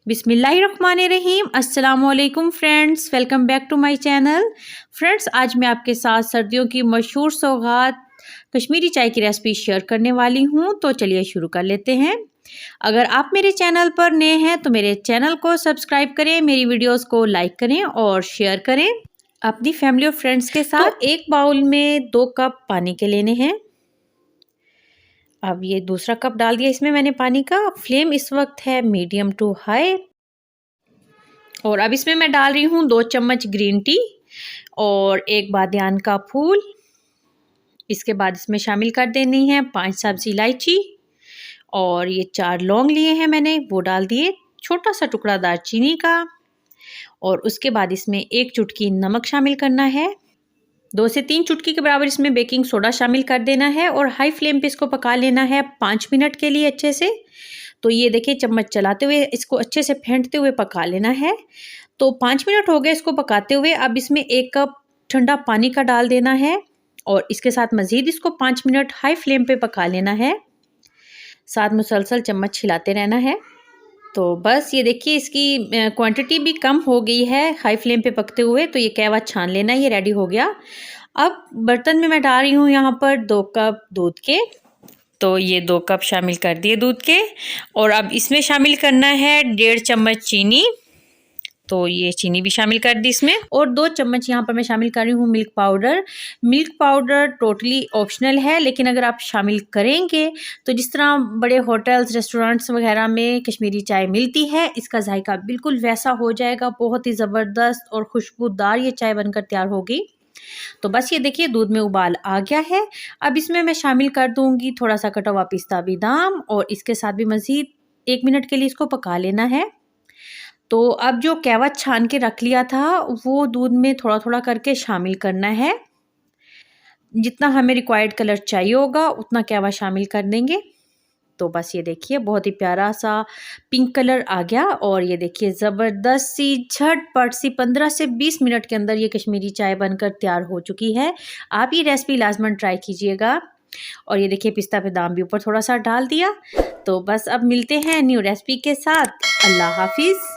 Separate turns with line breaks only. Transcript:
बिस्मिल्लाहिर्रहमानिर्रहीम। अस्सलामुअलैकुम friends, welcome back to my channel. Friends, आज मैं आपके साथ सर्दियों की मशहूर सौगात कश्मीरी चाय की रेसिपी शेयर करने वाली हूं। तो चलिए शुरू कर लेते हैं। अगर आप मेरे चैनल पर नए हैं तो मेरे चैनल को सब्सक्राइब करें, मेरी वीडियोस को लाइक करें और शेयर करें अपनी फैमिली और फ्रेंड्स के साथ। तो एक बाउल में 2 कप पानी के लेने हैं। अब ये दूसरा कप डाल दिया इसमें मैंने पानी का। फ्लेम इस वक्त है मीडियम टू हाई। और अब इसमें मैं डाल रही हूँ 2 चम्मच ग्रीन टी और 1 बादियान का फूल। इसके बाद इसमें शामिल कर देनी है 5 सब्जी इलायची और ये 4 लौंग लिए हैं मैंने, वो डाल दिए। छोटा सा टुकड़ा दालचीनी का। और उसके बाद इसमें 1 चुटकी नमक शामिल करना है। 2 से 3 चुटकी के बराबर इसमें बेकिंग सोडा शामिल कर देना है और हाई फ्लेम पे इसको पका लेना है 5 मिनट के लिए अच्छे से। तो ये देखिए, चम्मच चलाते हुए इसको अच्छे से फेंटते हुए पका लेना है। तो 5 मिनट हो गए इसको पकाते हुए। अब इसमें 1 कप ठंडा पानी का डाल देना है और इसके साथ मज़ीद इसको 5 मिनट हाई फ्लेम पे पका लेना है। साथ मुसलसल चम्मच हिलाते रहना है। तो बस ये देखिए, इसकी क्वांटिटी भी कम हो गई है हाई फ्लेम पे पकते हुए। तो ये कहवा छान लेना, ये रेडी हो गया। अब बर्तन में मैं डाल रही हूँ यहाँ पर 2 कप दूध के। तो ये 2 कप शामिल कर दिए दूध के। और अब इसमें शामिल करना है 1.5 चम्मच चीनी। तो ये चीनी भी शामिल कर दी इसमें। और 2 चम्मच यहाँ पर मैं शामिल कर रही हूँ milk powder. Milk powder totally optional है, लेकिन अगर आप शामिल करेंगे तो जिस तरह बड़े होटल्स रेस्टोरेंट्स वगैरह में कश्मीरी चाय मिलती है, इसका जायका बिल्कुल वैसा हो जाएगा। बहुत ही ज़बरदस्त और खुशबूदार ये चाय बनकर तैयार होगी। तो बस ये देखिए, दूध में उबाल आ गया है। अब इसमें मैं शामिल कर दूंगी थोड़ा सा कटा हुआ पिस्ता बादाम और इसके साथ भी मज़ीद 1 मिनट के लिए इसको पका लेना है। तो अब जो कहवा छान के रख लिया था वो दूध में थोड़ा थोड़ा करके शामिल करना है। जितना हमें रिक्वायर्ड कलर चाहिए होगा उतना कहवा शामिल कर देंगे। तो बस ये देखिए, बहुत ही प्यारा सा पिंक कलर आ गया। और ये देखिए, ज़बरदस्त सी झटपट सी 15 से 20 मिनट के अंदर ये कश्मीरी चाय बनकर तैयार हो चुकी है। आप ये रेसिपी लाजमन ट्राई कीजिएगा। और ये देखिए, पिस्ता बादाम भी ऊपर थोड़ा सा डाल दिया। तो बस अब मिलते हैं न्यू रेसिपी के साथ। अल्लाह हाफिज़।